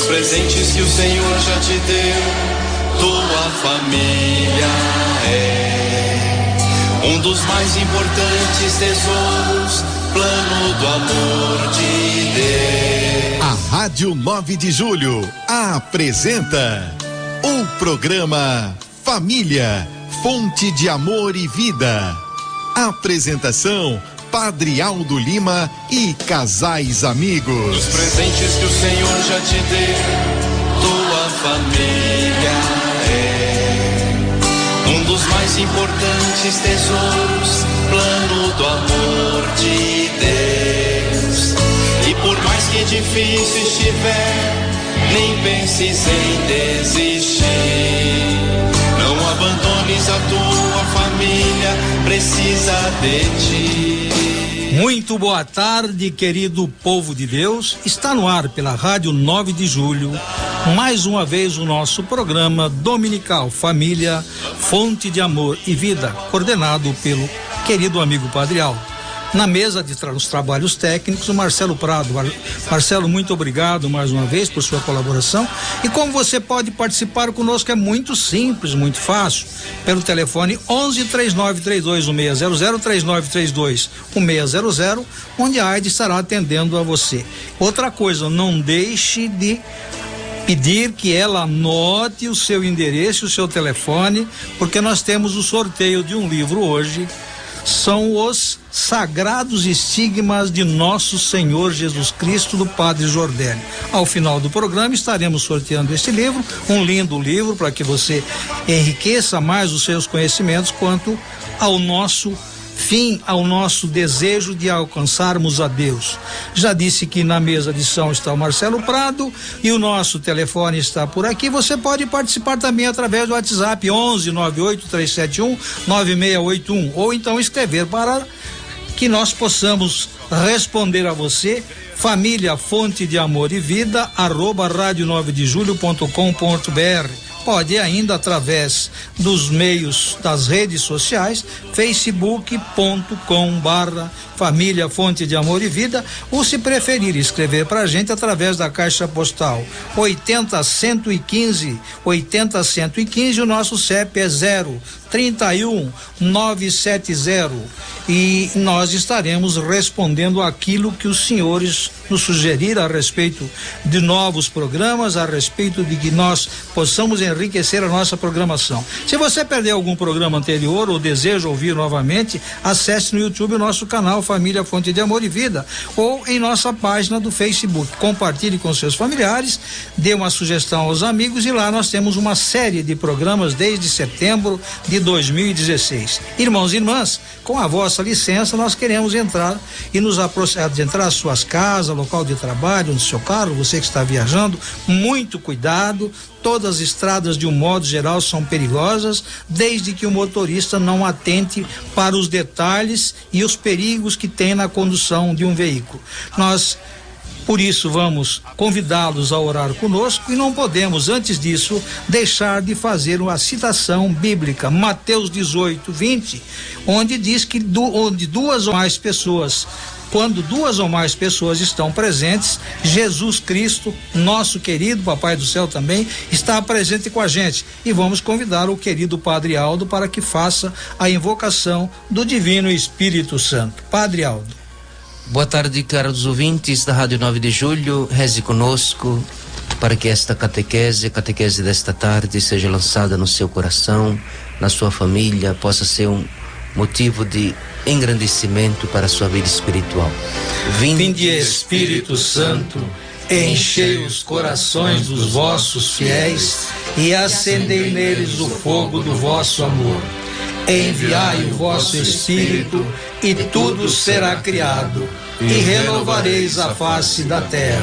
presentes que o Senhor já te deu, tua família é um dos mais importantes tesouros, plano do amor de Deus. A Rádio 9 de Julho apresenta o programa Família, Fonte de Amor e Vida. Apresentação: Padre Aldo Lima e casais amigos. Os presentes que o Senhor já te deu, tua família é um dos mais importantes tesouros, plano do amor de Deus. E por mais que difícil estiver, nem penses em desistir. Não abandones a tua família, precisa de ti. Muito boa tarde, querido povo de Deus. Está no ar pela Rádio 9 de Julho, mais uma vez o nosso programa dominical Família, Fonte de Amor e Vida, coordenado pelo querido amigo Padre Aldo. Na mesa dos trabalhos técnicos, o Marcelo Prado. Marcelo, muito obrigado mais uma vez por sua colaboração. E como você pode participar conosco, é muito simples, muito fácil. Pelo telefone 11-3932-1600, 3932-1600, onde a AIDE estará atendendo a você. Outra coisa, não deixe de pedir que ela anote o seu endereço, o seu telefone, porque nós temos o sorteio de um livro hoje. São os Sagrados Estigmas de Nosso Senhor Jesus Cristo, do Padre Jordelli. Ao final do programa estaremos sorteando este livro, um lindo livro para que você enriqueça mais os seus conhecimentos quanto ao nosso fim, ao nosso desejo de alcançarmos a Deus. Já disse que na mesa de som está o Marcelo Prado e o nosso telefone está por aqui. Você pode participar também através do WhatsApp 11-98-371-9681 ou então escrever para que nós possamos responder a você. Família, Fonte de Amor e Vida, @radio9dejulho.com.br. Pode ainda através dos meios das redes sociais, facebook.com/Família Fonte de Amor e Vida, ou se preferir escrever pra gente através da caixa postal 80-115, o nosso CEP é 031-970 e nós estaremos respondendo aquilo que os senhores nos sugeriram a respeito de novos programas, a respeito de que nós possamos enriquecer a nossa programação. Se você perdeu algum programa anterior ou deseja ouvir novamente, acesse no YouTube o nosso canal Família Fonte de Amor e Vida ou em nossa página do Facebook. Compartilhe com seus familiares, dê uma sugestão aos amigos e lá nós temos uma série de programas desde setembro de 2016. Irmãos e irmãs, com a vossa licença, nós queremos entrar e nos adentrar às suas casas, local de trabalho, no seu carro, você que está viajando, muito cuidado. Todas as estradas, de um modo geral, são perigosas, desde que o motorista não atente para os detalhes e os perigos que tem na condução de um veículo. Nós, por isso, vamos convidá-los a orar conosco e não podemos, antes disso, deixar de fazer uma citação bíblica, Mateus 18:20, onde diz que onde duas ou mais pessoas, quando duas ou mais pessoas estão presentes, Jesus Cristo, nosso querido Papai do Céu também, está presente com a gente. E vamos convidar o querido Padre Aldo para que faça a invocação do Divino Espírito Santo. Padre Aldo. Boa tarde, caros ouvintes da Rádio 9 de Julho. Reze conosco para que esta catequese, a catequese desta tarde, seja lançada no seu coração, na sua família, possa ser um motivo de engrandecimento para a sua vida espiritual. Vinde, Espírito Santo, enchei os corações dos vossos fiéis e acendei neles o fogo do vosso amor. Enviai o vosso Espírito e tudo será criado e renovareis a face da terra.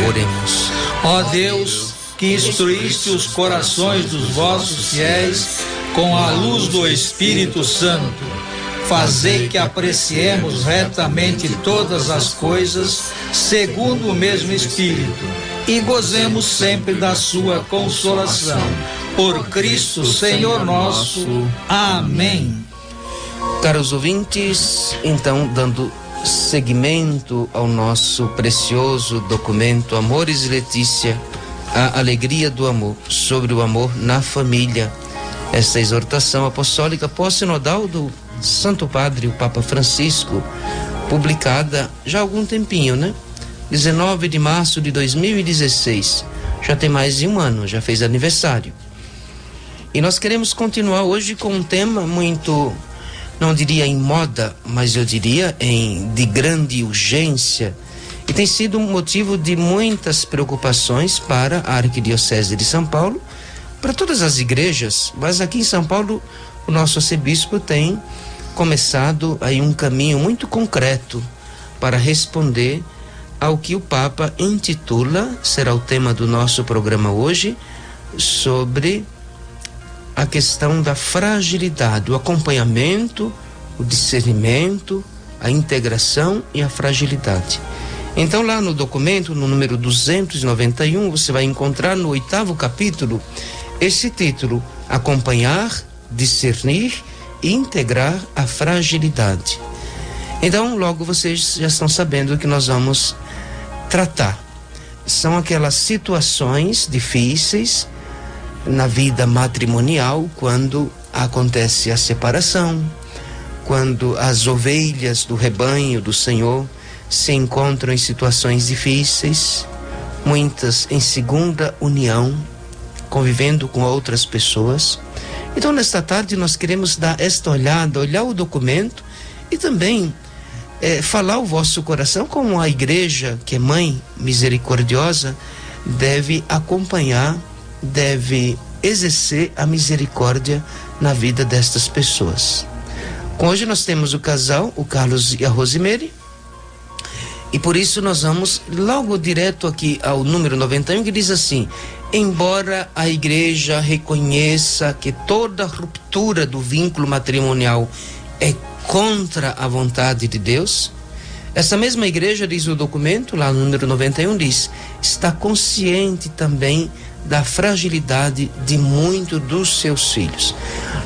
Oremos. Ó Deus, que instruíste os corações dos vossos fiéis com a luz do Espírito Santo, fazei que apreciemos retamente todas as coisas segundo o mesmo Espírito e gozemos sempre da sua consolação. Por Cristo Senhor nosso. Amém. Caros ouvintes, então, dando seguimento ao nosso precioso documento Amores e Letícia, a alegria do amor, sobre o amor na família. Esta exortação apostólica pós-sinodal do Santo Padre, o Papa Francisco, publicada já há algum tempinho, né? 19 de março de 2016. Já tem mais de um ano, já fez aniversário. E nós queremos continuar hoje com um tema muito, não diria em moda, mas eu diria de grande urgência. E tem sido um motivo de muitas preocupações para a Arquidiocese de São Paulo, para todas as igrejas, mas aqui em São Paulo o nosso arcebispo tem começado aí um caminho muito concreto para responder ao que o Papa intitula, será o tema do nosso programa hoje, sobre a questão da fragilidade, o acompanhamento, o discernimento, a integração e a fragilidade. Então, lá no documento, no número 291, você vai encontrar no 8º capítulo esse título: Acompanhar, Discernir e Integrar a Fragilidade. Então, logo vocês já estão sabendo o que nós vamos tratar. São aquelas situações difíceis na vida matrimonial, quando acontece a separação, quando as ovelhas do rebanho do Senhor se encontram em situações difíceis, muitas em segunda união, convivendo com outras pessoas. Então, nesta tarde, nós queremos dar esta olhada, olhar o documento e também falar o vosso coração como a igreja, que é mãe misericordiosa, deve acompanhar, deve exercer a misericórdia na vida destas pessoas. Hoje nós temos o casal, o Carlos e a Rosemary, e por isso nós vamos logo direto aqui ao número 91, que diz assim: embora a igreja reconheça que toda ruptura do vínculo matrimonial é contra a vontade de Deus, essa mesma igreja, diz o documento, lá no número 91, diz, está consciente também da fragilidade de muitos dos seus filhos.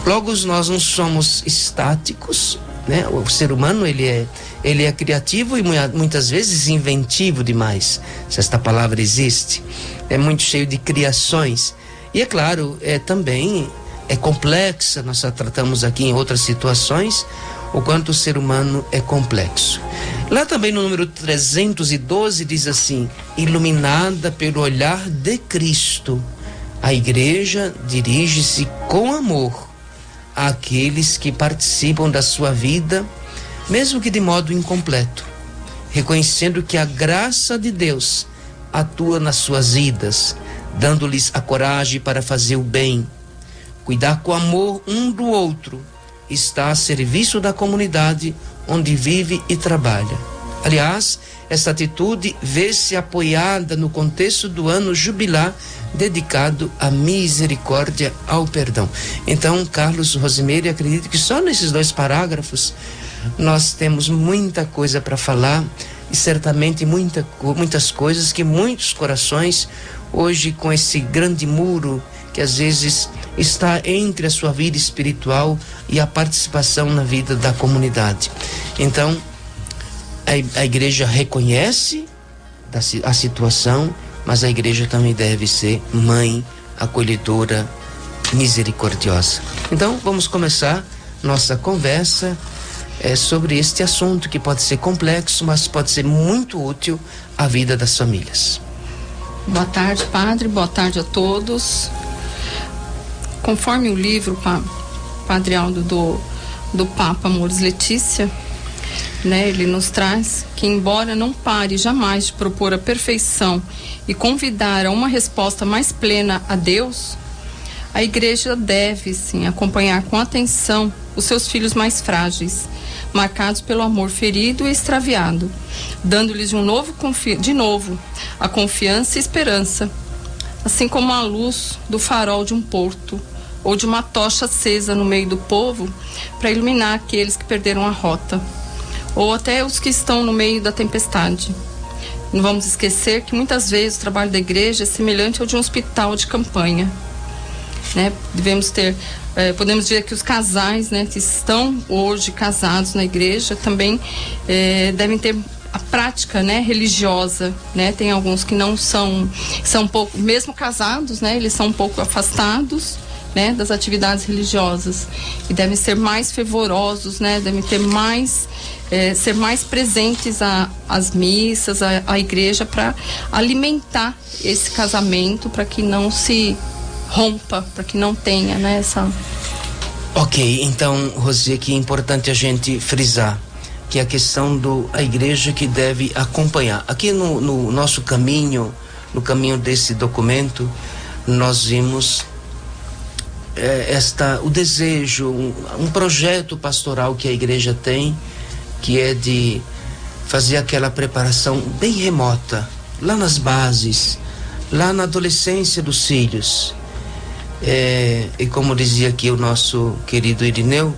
Logo, nós não somos estáticos, né? O ser humano, ele é criativo e muitas vezes inventivo demais, se esta palavra existe. É muito cheio de criações. E é claro, também é complexa. Nós já tratamos aqui em outras situações o quanto o ser humano é complexo. Lá também no número 312 diz assim: iluminada pelo olhar de Cristo, a igreja dirige-se com amor àqueles que participam da sua vida, mesmo que de modo incompleto, reconhecendo que a graça de Deus atua nas suas vidas, dando-lhes a coragem para fazer o bem. Cuidar com amor um do outro está a serviço da comunidade onde vive e trabalha. Aliás, essa atitude vê-se apoiada no contexto do ano jubilar dedicado à misericórdia, ao perdão. Então, Carlos, Rosemary, acredito que só nesses 2 parágrafos nós temos muita coisa para falar, e certamente muitas coisas que muitos corações hoje, com esse grande muro que às vezes está entre a sua vida espiritual e a participação na vida da comunidade. Então, a igreja reconhece a situação, mas a igreja também deve ser mãe, acolhedora, misericordiosa. Então, vamos começar nossa conversa sobre este assunto, que pode ser complexo, mas pode ser muito útil à vida das famílias. Boa tarde, padre. Boa tarde a todos. Conforme o livro, Padre Aldo, do Papa Amoris Laetitia, né, ele nos traz que, embora não pare jamais de propor a perfeição e convidar a uma resposta mais plena a Deus, a igreja deve, sim, acompanhar com atenção os seus filhos mais frágeis, marcados pelo amor ferido e extraviado, dando-lhes de novo a confiança e esperança, assim como a luz do farol de um porto ou de uma tocha acesa no meio do povo para iluminar aqueles que perderam a rota, ou até os que estão no meio da tempestade. Não vamos esquecer que muitas vezes o trabalho da igreja é semelhante ao de um hospital de campanha, né? Podemos dizer que os casais, né, que estão hoje casados na igreja também devem ter a prática, né, religiosa, né? Tem alguns que não são um pouco, mesmo casados, né, eles são um pouco afastados, né, das atividades religiosas e devem ser mais fervorosos, né, devem ter mais ser mais presentes às missas, à igreja, para alimentar esse casamento, para que não se rompa, para que não tenha, né, essa... Ok, então, Rosi, aqui é importante a gente frisar que a questão a igreja que deve acompanhar. Aqui no nosso caminho, no caminho desse documento, nós vimos o desejo, um projeto pastoral que a igreja tem, que é de fazer aquela preparação bem remota, lá nas bases, lá na adolescência dos filhos. E como dizia aqui o nosso querido Irineu,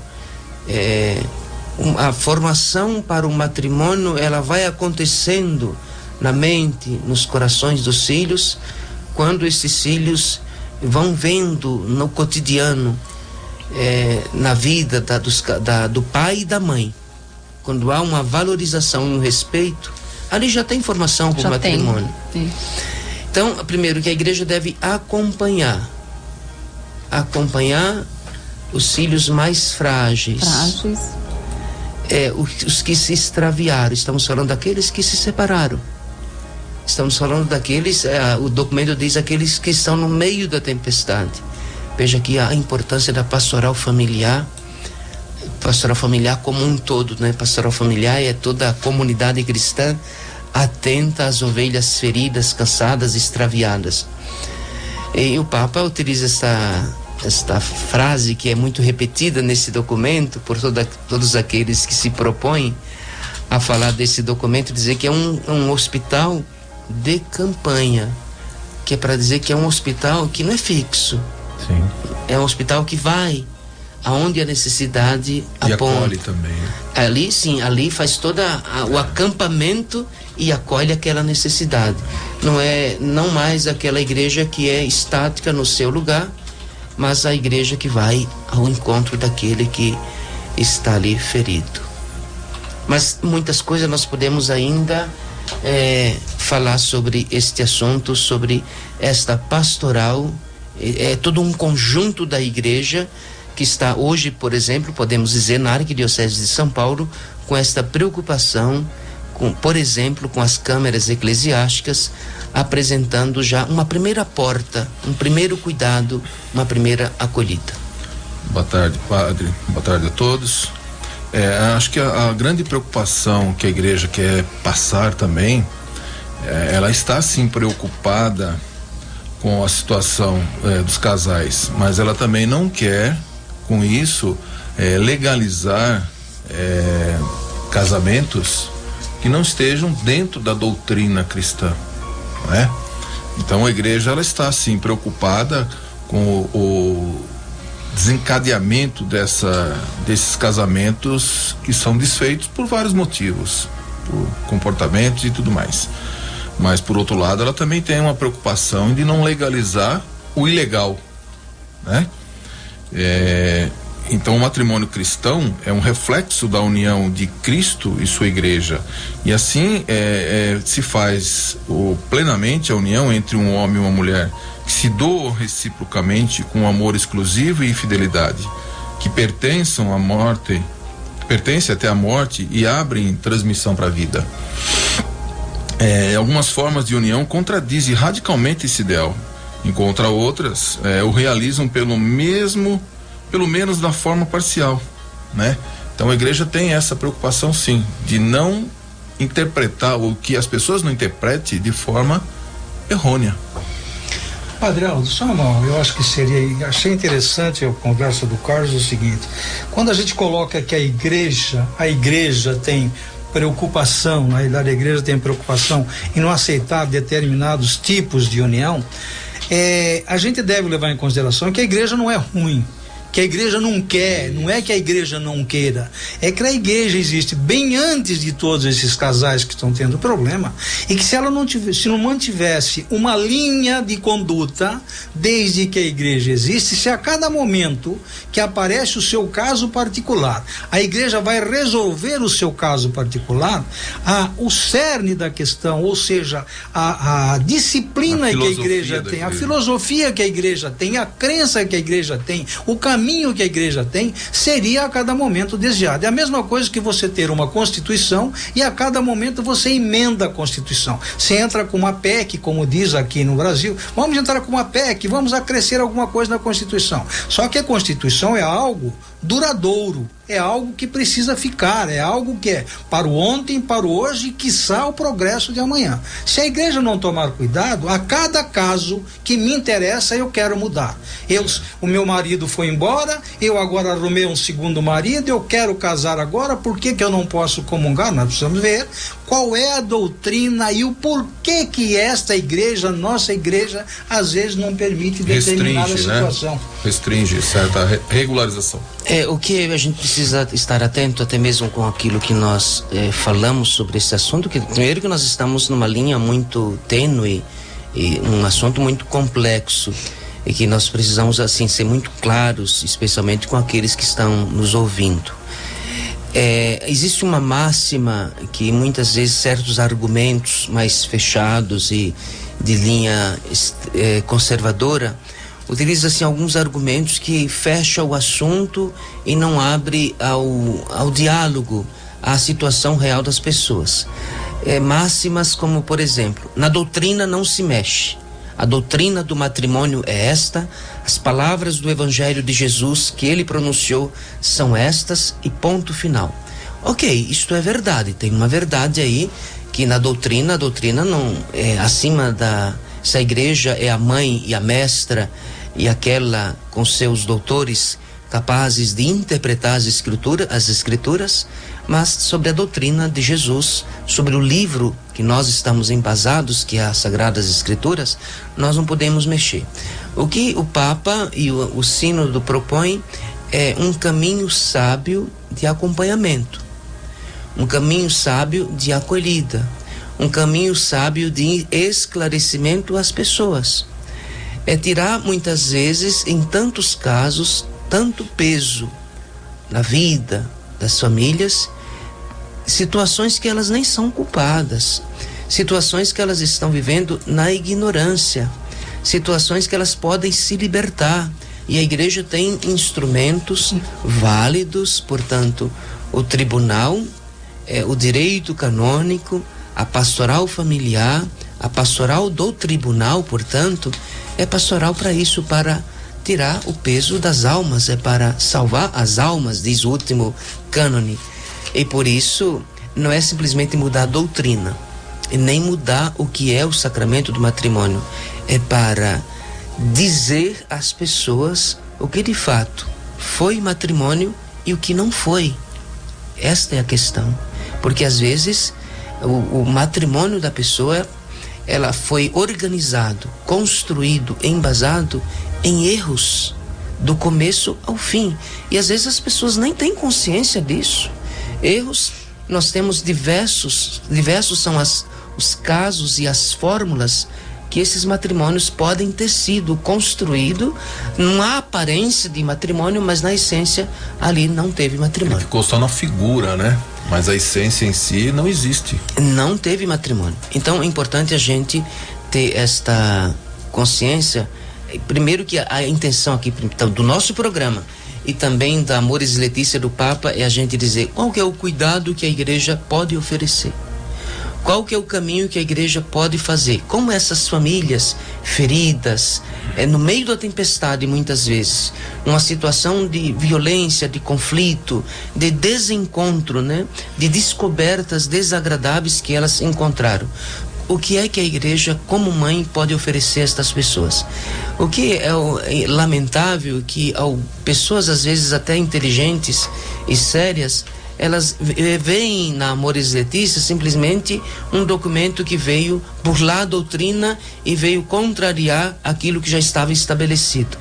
a formação para o matrimônio, ela vai acontecendo na mente, nos corações dos filhos, quando esses filhos vão vendo no cotidiano, na vida do pai e da mãe. Quando há uma valorização e um respeito, ali já tem formação para o matrimônio. Tem. Então, primeiro que a igreja deve acompanhar os filhos mais frágeis. Os que se extraviaram. Estamos falando daqueles que se separaram. Estamos falando daqueles, o documento diz, aqueles que estão no meio da tempestade. Veja aqui a importância da pastoral familiar como um todo, né? Pastoral familiar é toda a comunidade cristã atenta às ovelhas feridas, cansadas, extraviadas. E o Papa utiliza esta frase que é muito repetida nesse documento por todos aqueles que se propõem a falar desse documento, dizer que é um hospital de campanha, que é para dizer que é um hospital que não é fixo. Sim. É um hospital que vai aonde a necessidade aponta. E acolhe também. Ali faz todo o acampamento e acolhe aquela necessidade. Não mais aquela igreja que é estática no seu lugar, mas a igreja que vai ao encontro daquele que está ali ferido. Mas muitas coisas nós podemos ainda falar sobre este assunto, sobre esta pastoral. É todo um conjunto da igreja que está hoje, por exemplo, podemos dizer, na Arquidiocese de São Paulo, com esta preocupação, por exemplo, com as câmeras eclesiásticas, apresentando já uma primeira porta, um primeiro cuidado, uma primeira acolhida. Boa tarde, padre. Boa tarde a todos. Acho que a grande preocupação que a igreja quer passar também, ela está sim preocupada com a situação dos casais, mas ela também não quer, com isso, legalizar casamentos que não estejam dentro da doutrina cristã, não é? Então a igreja, ela está sim preocupada com o desencadeamento desses casamentos que são desfeitos por vários motivos, por comportamentos e tudo mais. Mas por outro lado, ela também tem uma preocupação de não legalizar o ilegal, né? Então o matrimônio cristão é um reflexo da união de Cristo e sua igreja, e assim se faz plenamente a união entre um homem e uma mulher que se doam reciprocamente com amor exclusivo e fidelidade, que pertencem até a morte e abrem transmissão para a vida. Algumas formas de união contradizem radicalmente esse ideal, enquanto outras o realizam pelo menos da forma parcial, né? Então a igreja tem essa preocupação sim, de não interpretar o que as pessoas não interpretem de forma errônea. Padre Aldo, eu acho que achei interessante a conversa do Carlos o seguinte: quando a gente coloca que a igreja tem preocupação, na realidade a igreja tem preocupação em não aceitar determinados tipos de união, a gente deve levar em consideração que a igreja não é ruim, que a igreja não quer, não é que a igreja não queira, é que a igreja existe bem antes de todos esses casais que estão tendo problema, e que se ela não tivesse, se não mantivesse uma linha de conduta desde que a igreja existe, se a cada momento que aparece o seu caso particular, a igreja vai resolver o seu caso particular, o cerne da questão, ou seja, a disciplina que a igreja tem, a filosofia que a igreja tem, a crença que a igreja tem, o caminho que a igreja tem, seria a cada momento desviado. É a mesma coisa que você ter uma Constituição e a cada momento você emenda a Constituição. Você entra com uma PEC, como diz aqui no Brasil, vamos entrar com uma PEC, vamos acrescer alguma coisa na Constituição. Só que a Constituição é algo duradouro, é algo que precisa ficar, é algo que é para o ontem, para o hoje e quiçá o progresso de amanhã. Se a igreja não tomar cuidado, a cada caso que me interessa eu quero mudar. O meu marido foi embora, eu agora arrumei um segundo marido, eu quero casar agora, por que eu não posso comungar? Nós precisamos ver qual é a doutrina e o porquê que esta igreja, nossa igreja, às vezes não permite determinada situação. Né? Restringe certa regularização. O que a gente precisa estar atento, até mesmo com aquilo que nós falamos sobre esse assunto, que primeiro que nós estamos numa linha muito tênue e um assunto muito complexo, e que nós precisamos assim ser muito claros, especialmente com aqueles que estão nos ouvindo. Existe uma máxima que muitas vezes certos argumentos mais fechados e de linha conservadora utiliza assim alguns argumentos que fecham o assunto e não abre ao diálogo, à situação real das pessoas. Máximas como, por exemplo, na doutrina não se mexe. A doutrina do matrimônio é esta, as palavras do Evangelho de Jesus que ele pronunciou são estas e ponto final. Ok, isto é verdade, tem uma verdade aí que na doutrina, a doutrina não é acima se a igreja é a mãe e a mestra e aquela com seus doutores capazes de interpretar as escrituras, mas sobre a doutrina de Jesus, sobre o livro que nós estamos embasados, que é as Sagradas Escrituras, nós não podemos mexer. O que o Papa e o Sínodo propõem é um caminho sábio de acompanhamento, um caminho sábio de acolhida, um caminho sábio de esclarecimento às pessoas. É tirar muitas vezes, em tantos casos, tanto peso na vida das famílias, situações que elas nem são culpadas, situações que elas estão vivendo na ignorância, situações que elas podem se libertar, e a igreja tem instrumentos válidos, portanto, o tribunal, o direito canônico, a pastoral familiar, a pastoral do tribunal, portanto, é pastoral para isso, para tirar o peso das almas, é para salvar as almas, diz o último cânone. E por isso não é simplesmente mudar a doutrina e nem mudar o que é o sacramento do matrimônio, é para dizer às pessoas o que de fato foi matrimônio e o que não foi. Esta é a questão, porque às vezes o matrimônio da pessoa, ela foi organizado, construído, embasado em erros do começo ao fim, e às vezes as pessoas nem têm consciência disso. Erros, nós temos diversos são os casos e as fórmulas que esses matrimônios podem ter sido construídos numa aparência de matrimônio, mas na essência ali não teve matrimônio. Ele ficou só na figura, né? Mas a essência em si não existe. Não teve matrimônio. Então é importante a gente ter esta consciência. Primeiro que a intenção aqui então, do nosso programa e também da Amoris Letícia do Papa é a gente dizer qual que é o cuidado que a igreja pode oferecer. Qual que é o caminho que a igreja pode fazer? Como essas famílias feridas, no meio da tempestade muitas vezes, numa situação de violência, de conflito, de desencontro, né? De descobertas desagradáveis que elas encontraram. O que é que a igreja, como mãe, pode oferecer a estas pessoas? O que é lamentável que pessoas às vezes até inteligentes e sérias, elas veem na Amoris Letícia simplesmente um documento que veio burlar a doutrina e veio contrariar aquilo que já estava estabelecido.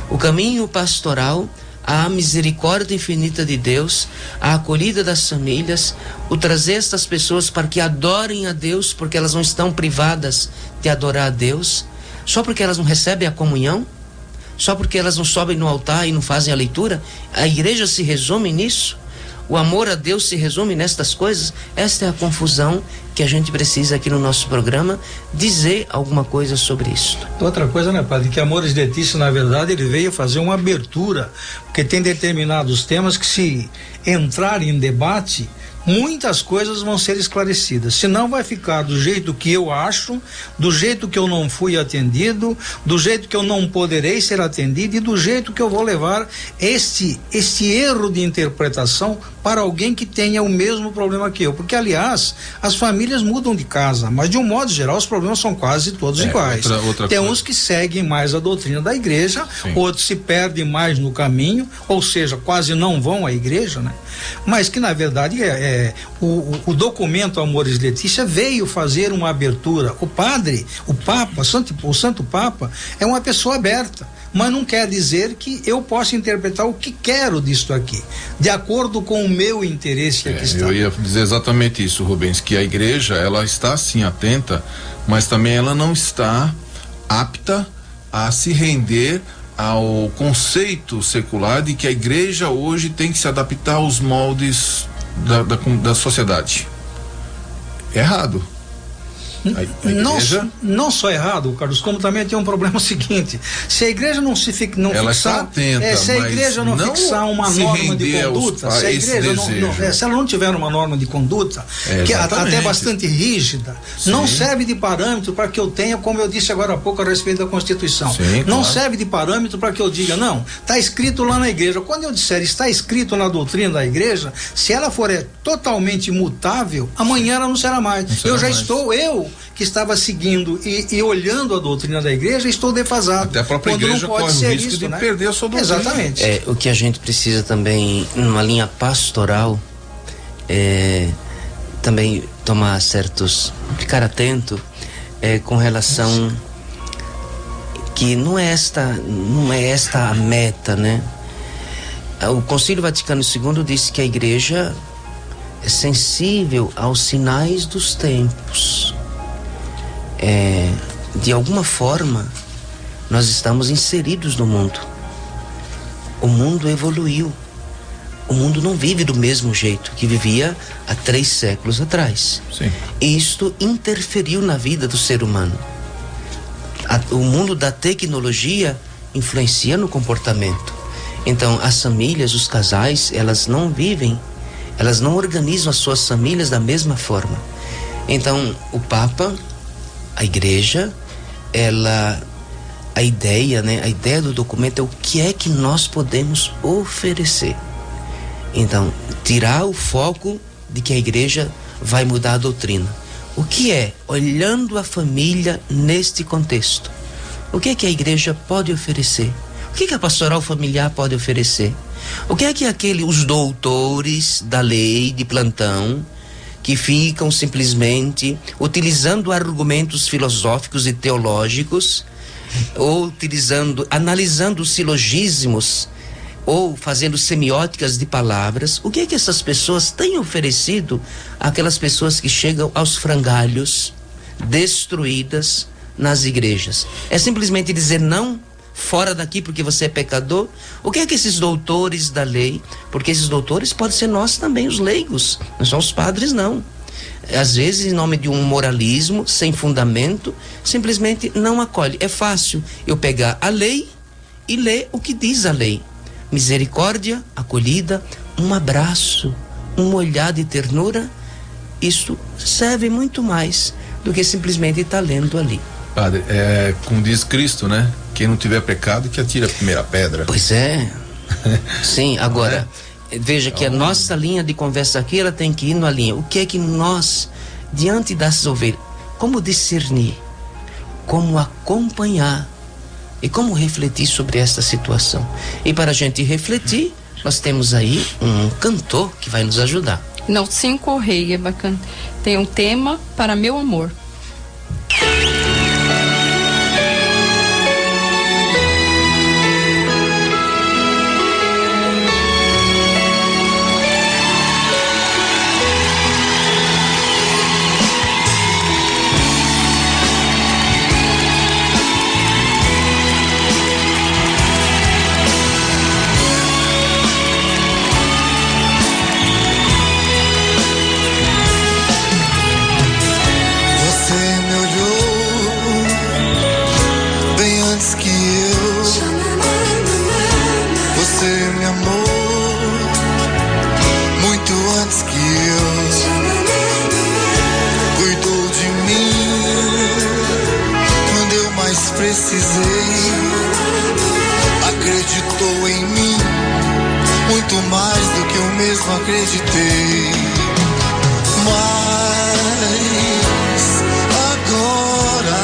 O caminho pastoral a misericórdia infinita de Deus, a acolhida das famílias, o trazer estas pessoas para que adorem a Deus, porque elas não estão privadas de adorar a Deus, só porque elas não recebem a comunhão, só porque elas não sobem no altar e não fazem a leitura. A igreja se resume nisso. O amor a Deus se resume nestas coisas. Esta é a confusão que a gente precisa aqui no nosso programa dizer alguma coisa sobre isso. Outra coisa, né, padre, que Amores Letícia, na verdade, ele veio fazer uma abertura, porque tem determinados temas que, se entrar em debate, muitas coisas vão ser esclarecidas, senão vai ficar do jeito que eu acho, do jeito que eu não fui atendido, do jeito que eu não poderei ser atendido e do jeito que eu vou levar este erro de interpretação para alguém que tenha o mesmo problema que eu, porque aliás, as famílias mudam de casa, mas de um modo geral os problemas são quase todos iguais. Tem uns que seguem mais a doutrina da igreja, sim, outros se perdem mais no caminho, ou seja, quase não vão à igreja, né? Mas que na verdade o documento Amores Letícia veio fazer uma abertura. O padre, o Papa, o Santo Papa é uma pessoa aberta, mas não quer dizer que eu possa interpretar o que quero disto aqui, de acordo com o meu interesse aqui está. Eu ia dizer exatamente isso, Rubens, que a igreja, ela está sim atenta, mas também ela não está apta a se render ao conceito secular de que a igreja hoje tem que se adaptar aos moldes da sociedade. Errado. Não só errado, Carlos, como também tem um problema seguinte: se a igreja não se fica, não ela fixar, está atenta, se a igreja não fixar uma norma de conduta, se a igreja se ela não tiver uma norma de conduta que até bastante rígida, sim, não serve de parâmetro para que eu tenha, como eu disse agora há pouco a respeito da Constituição, sim, não claro, serve de parâmetro para que eu diga, não, está escrito lá na igreja. Quando eu disser está escrito na doutrina da igreja, se ela for totalmente imutável, amanhã ela não será mais. Eu que estava seguindo e olhando a doutrina da igreja, estou defasado. Até a própria igreja corre o risco de perder a sua doutrina. Exatamente. O que a gente precisa também, numa linha pastoral, também ficar atento com relação que não é esta a meta, né? O Concílio Vaticano II disse que a igreja é sensível aos sinais dos tempos. De alguma forma, nós estamos inseridos no mundo. O mundo evoluiu. O mundo não vive do mesmo jeito que vivia há 3 séculos atrás. Sim. E isto interferiu na vida do ser humano. O mundo da tecnologia influencia no comportamento. Então, as famílias, os casais, elas não organizam as suas famílias da mesma forma. Então, o Papa, a igreja, a ideia do documento é o que é que nós podemos oferecer. Então, tirar o foco de que a igreja vai mudar a doutrina. O que é, olhando a família neste contexto, o que é que a igreja pode oferecer? O que é que a pastoral familiar pode oferecer? O que é que os doutores da lei de plantão, que ficam simplesmente utilizando argumentos filosóficos e teológicos, ou analisando silogismos, ou fazendo semióticas de palavras, o que é que essas pessoas têm oferecido àquelas pessoas que chegam aos frangalhos, destruídas nas igrejas? É simplesmente dizer não, fora daqui porque você é pecador? O que é que esses doutores da lei, porque esses doutores podem ser nós também, os leigos, não são os padres não, às vezes em nome de um moralismo sem fundamento, simplesmente não acolhe. É fácil eu pegar a lei e ler o que diz a lei: misericórdia, acolhida, um abraço, um olhar de ternura. Isso serve muito mais do que simplesmente estar lendo ali. Padre, como diz Cristo, né? Quem não tiver pecado, que atire a primeira pedra. Pois é. Sim, agora, veja que a nossa linha de conversa aqui, ela tem que ir na linha. O que é que nós, diante dessas ovelhas, como discernir, como acompanhar e como refletir sobre esta situação? E para a gente refletir, nós temos aí um cantor que vai nos ajudar. Nelson Correia, bacana. Tem um tema para meu amor. acreditei. Mas agora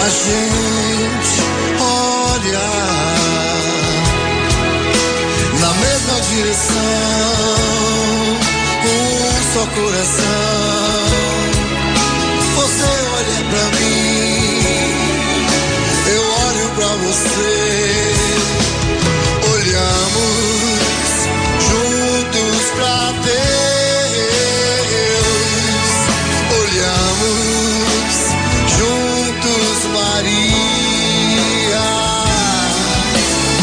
a gente olha na mesma direção, só coração. Você olha pra mim, eu olho pra você. Olhamos juntos pra Deus. Olhamos juntos, Maria.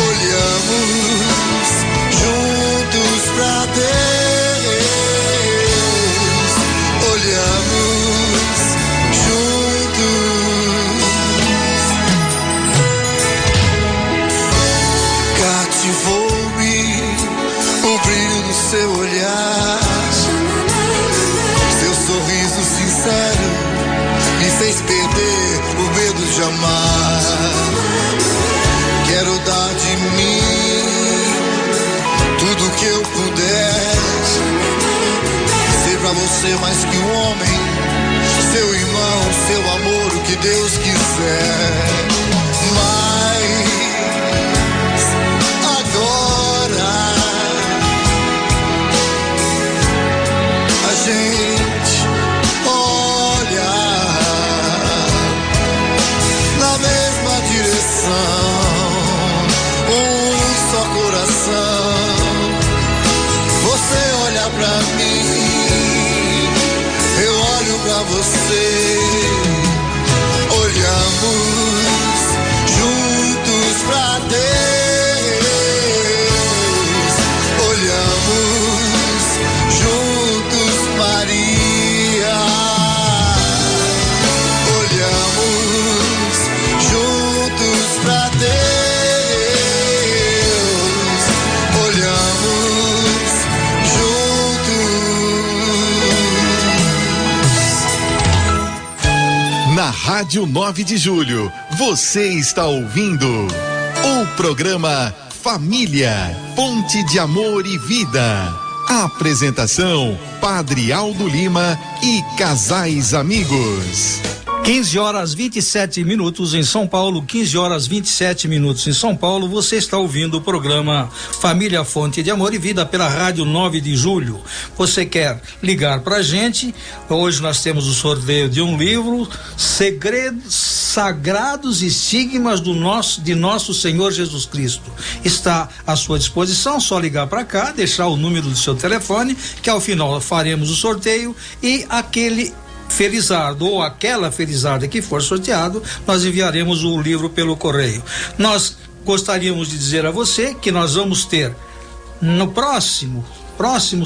Olhamos juntos pra Deus. Olhamos juntos. Cativou-me o brilho do seu olhar. Seu sorriso sincero me fez perder o medo de amar. Quero dar de mim tudo que eu puder. Ser pra você mais que um homem, seu irmão, seu amor, o que Deus quiser. Mas agora a gente olha na mesma direção, só coração. Você olha pra mim, eu olho pra você. Olhamos juntos pra Deus. Olhamos juntos, Maria. Olhamos juntos pra Deus. Olhamos juntos. Na Rádio 9 de Julho, você está ouvindo o programa Família, Fonte de Amor e Vida. Apresentação, Padre Aldo Lima e Casais Amigos. 15h27 em São Paulo, 15h27 em São Paulo. Você está ouvindo o programa Família, Fonte de Amor e Vida pela Rádio 9 de Julho. Você quer ligar pra gente? Hoje nós temos o sorteio de um livro, Segredos Sagrados Estigmas de nosso Senhor Jesus Cristo. Está à sua disposição, só ligar para cá, deixar o número do seu telefone, que ao final faremos o sorteio e aquele felizardo ou aquela felizarda que for sorteado, nós enviaremos o livro pelo correio. Nós gostaríamos de dizer a você que nós vamos ter no próximo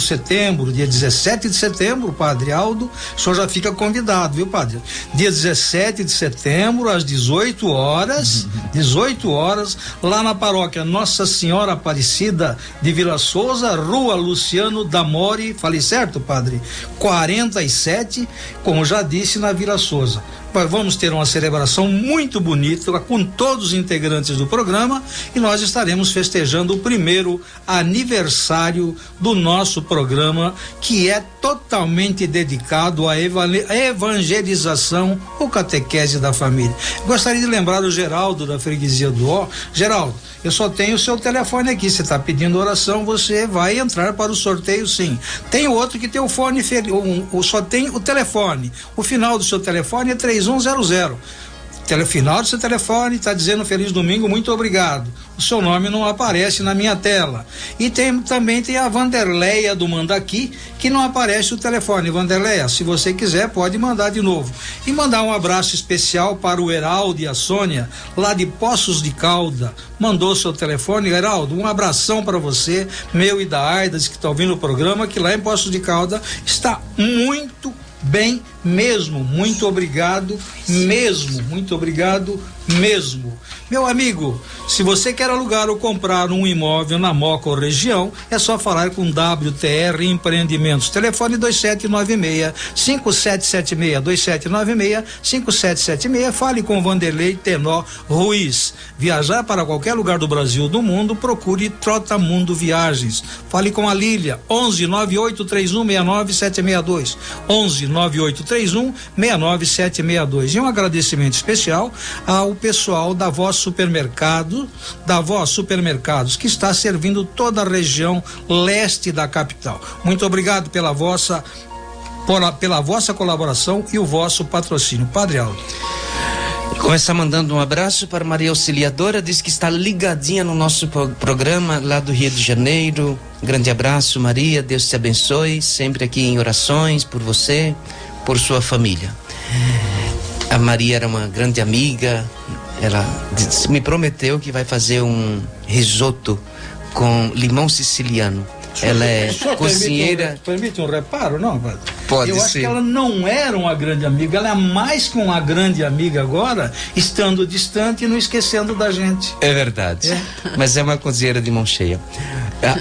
setembro, dia 17 de setembro, Padre Aldo, o senhor já fica convidado, viu, Padre? Dia 17 de setembro, às 18 horas, lá na paróquia Nossa Senhora Aparecida de Vila Souza, Rua Luciano Damori, falei certo, Padre? 47, como já disse, na Vila Souza. Nós vamos ter uma celebração muito bonita com todos os integrantes do programa e nós estaremos festejando o primeiro aniversário do nosso programa, que é totalmente dedicado à evangelização ou catequese da família. Gostaria de lembrar o Geraldo da freguesia do Ó. Geraldo, eu só tenho o seu telefone aqui, você está pedindo oração, você vai entrar para o sorteio, sim. Tem outro que tem o fone, só tem o telefone, o final do seu telefone é 3100. Final do seu telefone está dizendo feliz domingo, muito obrigado. O seu nome não aparece na minha tela. E também tem a Vanderleia do Mandaqui, que não aparece o telefone. Vanderleia, se você quiser, pode mandar de novo. E mandar um abraço especial para o Heraldo e a Sônia, lá de Poços de Calda. Mandou seu telefone. Heraldo, um abração para você, meu e da Aida, que está ouvindo o programa, que lá em Poços de Calda está muito bem mesmo. Muito obrigado mesmo. Muito obrigado mesmo. Meu amigo, se você quer alugar ou comprar um imóvel na Moca ou região, é só falar com WTR Empreendimentos. Telefone 2796-5776, 2796-5776. Fale com Vanderlei Tenó Ruiz. Viajar para qualquer lugar do Brasil ou do mundo, procure Trotamundo Viagens. Fale com a Lília, 11-9831-69762, 11-9831-69762. E um agradecimento especial ao pessoal da Voz Supermercados, que está servindo toda a região leste da capital. Muito obrigado pela vossa colaboração e o vosso patrocínio. Padre Aldo. Começar mandando um abraço para Maria Auxiliadora, diz que está ligadinha no nosso programa lá do Rio de Janeiro. Grande abraço, Maria, Deus te abençoe, sempre aqui em orações por você, por sua família. A Maria era uma grande amiga, ela me prometeu que vai fazer um risoto com limão siciliano. Ela é cozinheira. Permite um reparo, não, padre? Pode ser. Eu acho que ela não era uma grande amiga, ela é mais que uma grande amiga agora, estando distante e não esquecendo da gente. É verdade. Mas é uma cozinheira de mão cheia.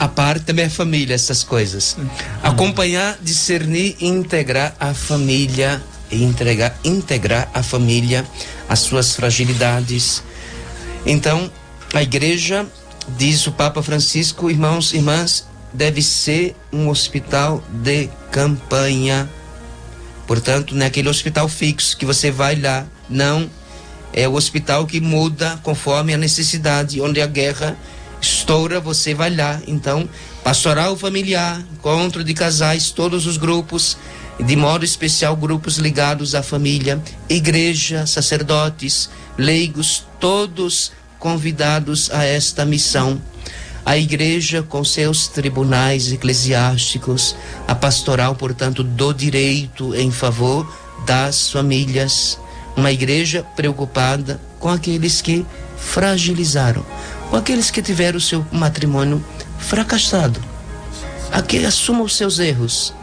A parte também é família, essas coisas. Acompanhar, discernir e integrar a família. E integrar a família, as suas fragilidades. Então, a igreja, diz o Papa Francisco, irmãos e irmãs, deve ser um hospital de campanha. Portanto, não é aquele hospital fixo que você vai lá, não. É o hospital que muda conforme a necessidade, onde a guerra estoura, você vai lá. Então, pastoral familiar, encontro de casais, todos os grupos, de modo especial grupos ligados à família, igreja, sacerdotes, leigos, todos convidados a esta missão. A igreja com seus tribunais eclesiásticos, a pastoral, portanto, do direito em favor das famílias. Uma igreja preocupada com aqueles que fragilizaram, com aqueles que tiveram o seu matrimônio fracassado, aqueles que assumam os seus erros,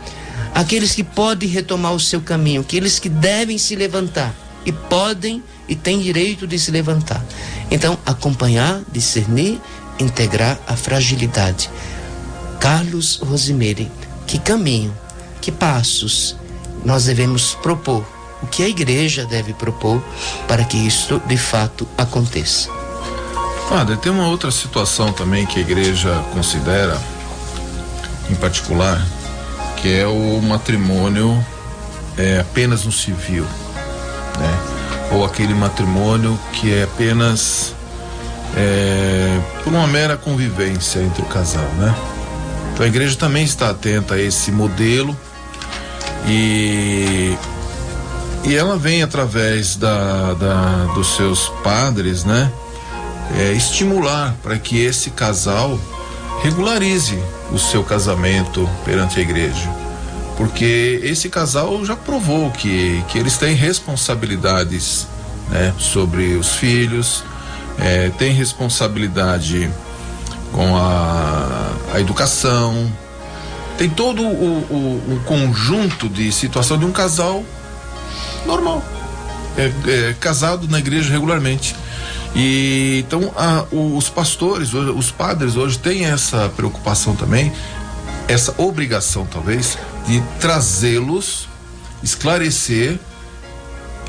aqueles que podem retomar o seu caminho, aqueles que devem se levantar e podem e têm direito de se levantar. Então, acompanhar, discernir, integrar a fragilidade. Carlos Rosemary, que caminho, que passos nós devemos propor? O que a igreja deve propor para que isso de fato aconteça? Padre, tem uma outra situação também que a igreja considera, em particular, que é o matrimônio apenas no civil, né? Ou aquele matrimônio que é apenas por uma mera convivência entre o casal, né? Então a igreja também está atenta a esse modelo e ela vem através dos seus padres, né? Estimular para que esse casal regularize o seu casamento perante a igreja, porque esse casal já provou que eles têm responsabilidades, né, sobre os filhos, tem responsabilidade com a educação, tem todo o conjunto de situação de um casal normal, casado na igreja regularmente. E então os pastores, os padres hoje têm essa preocupação também, essa obrigação talvez de trazê-los, esclarecer,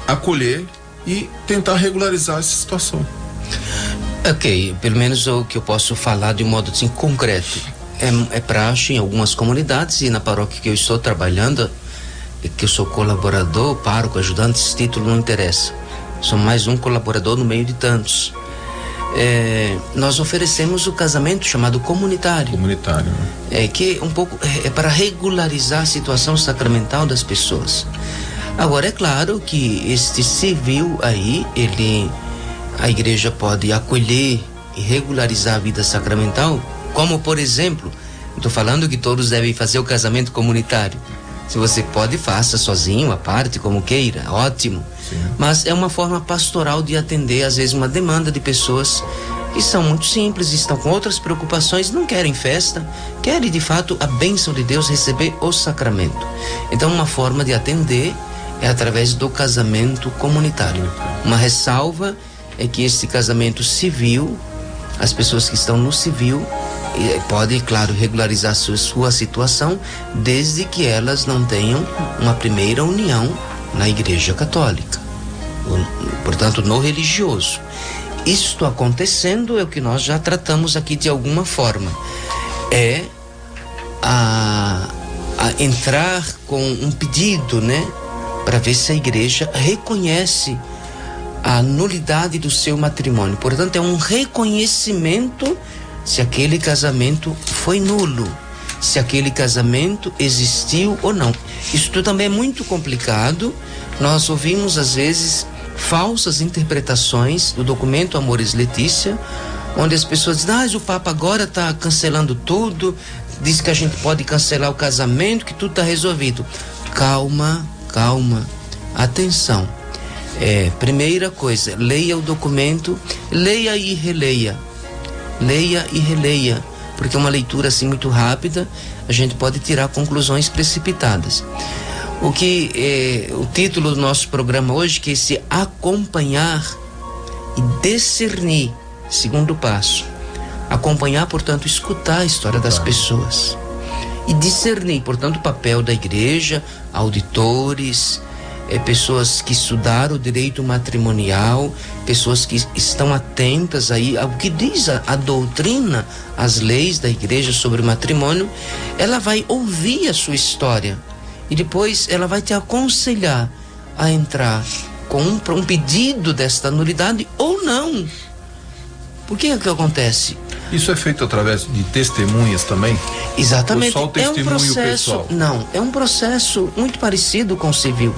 acolher e tentar regularizar essa situação. Ok, pelo menos o que eu posso falar de um modo assim concreto é praxe em algumas comunidades, e na paróquia que eu estou trabalhando, que eu sou colaborador, pároco, ajudante, esse título não interessa. Sou mais um colaborador no meio de tantos. Nós oferecemos o casamento chamado comunitário. Comunitário, né? Que um pouco é para regularizar a situação sacramental das pessoas. Agora, é claro que este civil aí, a igreja pode acolher e regularizar a vida sacramental, como, por exemplo, estou falando que todos devem fazer o casamento comunitário. Se você pode, faça sozinho, à parte, como queira, ótimo. Sim. Mas é uma forma pastoral de atender, às vezes, uma demanda de pessoas que são muito simples, estão com outras preocupações, não querem festa, querem, de fato, a bênção de Deus, receber o sacramento. Então, uma forma de atender é através do casamento comunitário. Uma ressalva é que esse casamento civil, as pessoas que estão no civil podem, claro, regularizar sua situação, desde que elas não tenham uma primeira união na Igreja Católica, portanto, no religioso. Isto acontecendo é o que nós já tratamos aqui de alguma forma, é a entrar com um pedido, né, para ver se a igreja reconhece a nulidade do seu matrimônio. Portanto, é um reconhecimento se aquele casamento foi nulo, se aquele casamento existiu ou não. Isso também é muito complicado. Nós ouvimos às vezes falsas interpretações do documento Amoris Laetitia, onde as pessoas dizem: ah, o Papa agora está cancelando tudo, diz que a gente pode cancelar o casamento, que tudo está resolvido. Calma, atenção. Primeira coisa, leia o documento, leia e releia, porque uma leitura assim muito rápida, a gente pode tirar conclusões precipitadas. O título do nosso programa hoje, que é se acompanhar e discernir, segundo passo. Acompanhar, portanto, escutar a história das pessoas e discernir, portanto, o papel da igreja, auditores, pessoas que estudaram o direito matrimonial, pessoas que estão atentas aí ao que diz a doutrina, as leis da igreja sobre o matrimônio. Ela vai ouvir a sua história e depois ela vai te aconselhar a entrar com um pedido desta nulidade ou não. Por que é que acontece? Isso é feito através de testemunhas também? Exatamente. Ou só o testemunho pessoal? Não, é um processo muito parecido com o civil.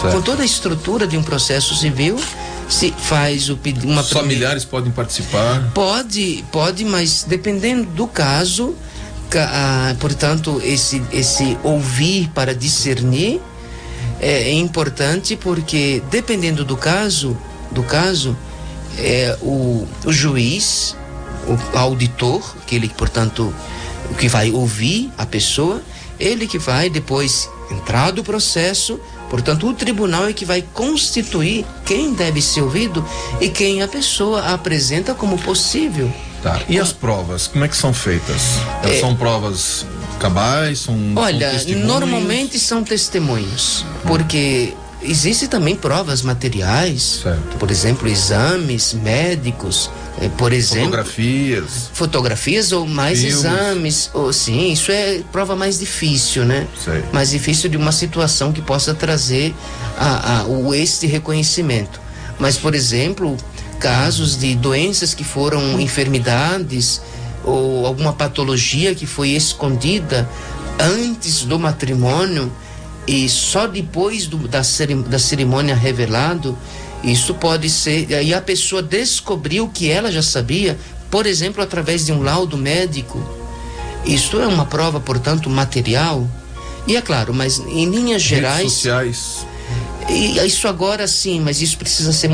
Certo. Com toda a estrutura de um processo civil, se faz uma... Os familiares podem participar? Pode, mas dependendo do caso, portanto, esse ouvir para discernir é importante, porque dependendo do caso, o juiz, o auditor, aquele, portanto, que vai ouvir a pessoa, ele que vai depois entrar do processo. Portanto, o tribunal é que vai constituir quem deve ser ouvido e quem a pessoa apresenta como possível. Tá. E as provas, como é que são feitas? Elas são provas cabais? Olha, normalmente são testemunhos, porque existem também provas materiais, certo. Por exemplo, exames médicos, por exemplo, fotografias ou mais filmes. Exames, sim, isso é prova mais difícil, né? Sei. Mais difícil de uma situação que possa trazer este reconhecimento. Mas, por exemplo, casos de doenças que foram enfermidades ou alguma patologia que foi escondida antes do matrimônio e só depois da cerimônia revelado, isso pode ser, aí a pessoa descobriu que ela já sabia, por exemplo, através de um laudo médico. Isso é uma prova, portanto, material. E é claro, mas em linhas gerais... Redes sociais. E isso agora sim, mas isso precisa ser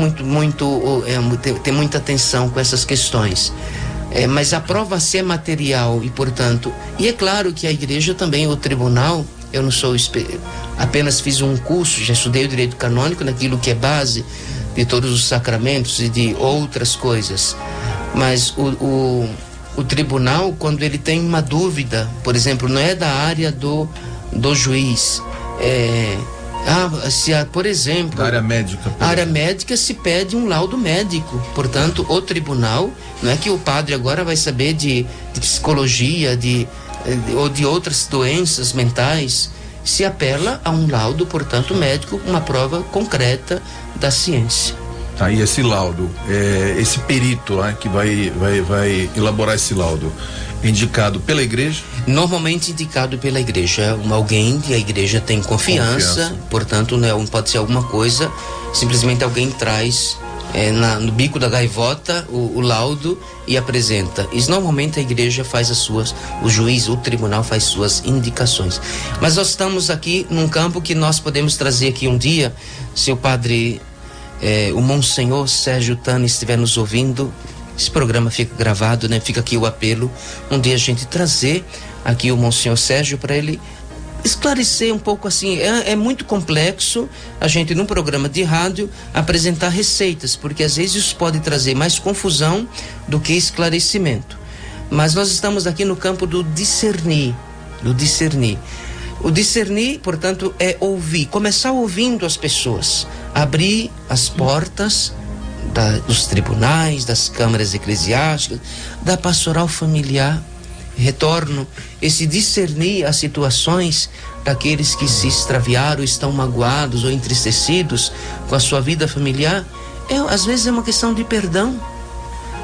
ter muita atenção com essas questões. Mas a prova ser material e, portanto... E é claro que a igreja também, o tribunal... Eu não sou apenas fiz um curso, já estudei o direito canônico naquilo que é base de todos os sacramentos e de outras coisas. Mas o tribunal, quando ele tem uma dúvida, por exemplo, não é da área do juiz, por exemplo, da área médica. A área médica se pede um laudo médico. Portanto, o tribunal, não é que o padre agora vai saber de psicologia, ou de outras doenças mentais, se apela a um laudo, portanto, médico, uma prova concreta da ciência. Aí esse laudo, esse perito que vai elaborar esse laudo, indicado pela igreja? Normalmente indicado pela igreja, alguém que a igreja tem confiança. Portanto, não pode ser alguma coisa, simplesmente alguém traz no bico da gaivota o laudo e apresenta. E normalmente a igreja faz o juiz, o tribunal faz suas indicações. Mas nós estamos aqui num campo que nós podemos trazer aqui um dia, se o padre, o Monsenhor Sérgio Tani estiver nos ouvindo, esse programa fica gravado, né? Fica aqui o apelo, um dia a gente trazer aqui o Monsenhor Sérgio para ele esclarecer um pouco assim, é muito complexo a gente num programa de rádio apresentar receitas, porque às vezes isso pode trazer mais confusão do que esclarecimento. Mas nós estamos aqui no campo do discernir. O discernir, portanto, é ouvir, começar ouvindo as pessoas, abrir as portas dos tribunais, das câmaras eclesiásticas, da pastoral familiar. Retorno, esse discernir as situações daqueles que se extraviaram, estão magoados ou entristecidos com a sua vida familiar, às vezes é uma questão de perdão.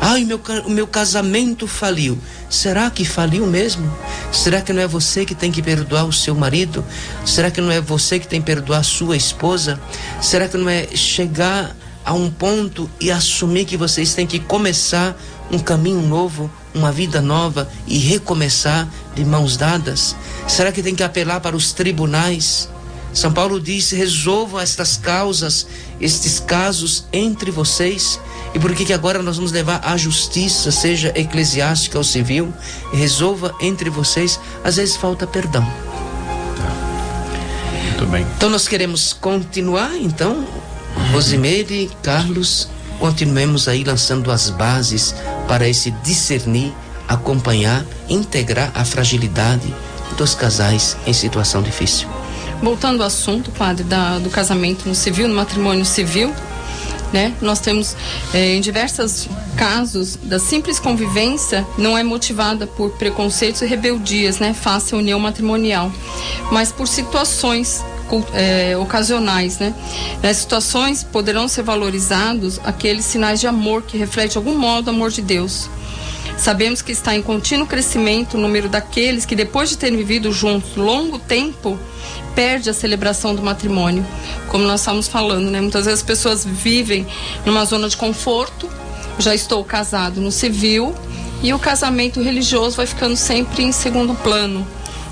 Ai, o meu casamento faliu. Será que faliu mesmo? Será que não é você que tem que perdoar o seu marido? Será que não é você que tem que perdoar a sua esposa? Será que não é chegar a um ponto e assumir que vocês têm que começar um caminho novo, uma vida nova e recomeçar de mãos dadas? Será que tem que apelar para os tribunais? São Paulo diz: resolvam estas causas, estes casos entre vocês. E por que agora nós vamos levar à justiça, seja eclesiástica ou civil? Resolva entre vocês. Às vezes falta perdão. Muito bem. Então nós queremos continuar, então, Rosimeire, Carlos, continuemos aí lançando as bases para esse discernir, acompanhar, integrar a fragilidade dos casais em situação difícil. Voltando ao assunto, padre, do casamento no civil, no matrimônio civil, né? Nós temos em diversos casos da simples convivência não é motivada por preconceitos e rebeldias, né? Face à união matrimonial, mas por situações ocasionais, né? Nas situações poderão ser valorizados aqueles sinais de amor que refletem de algum modo o amor de Deus. Sabemos que está em contínuo crescimento o número daqueles que, depois de terem vivido juntos longo tempo, perde a celebração do matrimônio. Como nós estamos falando, né? Muitas vezes as pessoas vivem numa zona de conforto. Já estou casado no civil e o casamento religioso vai ficando sempre em segundo plano,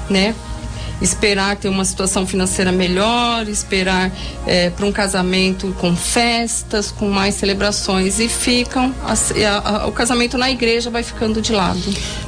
né? Esperar ter uma situação financeira melhor, esperar para um casamento com festas, com mais celebrações, e ficam o casamento na igreja vai ficando de lado.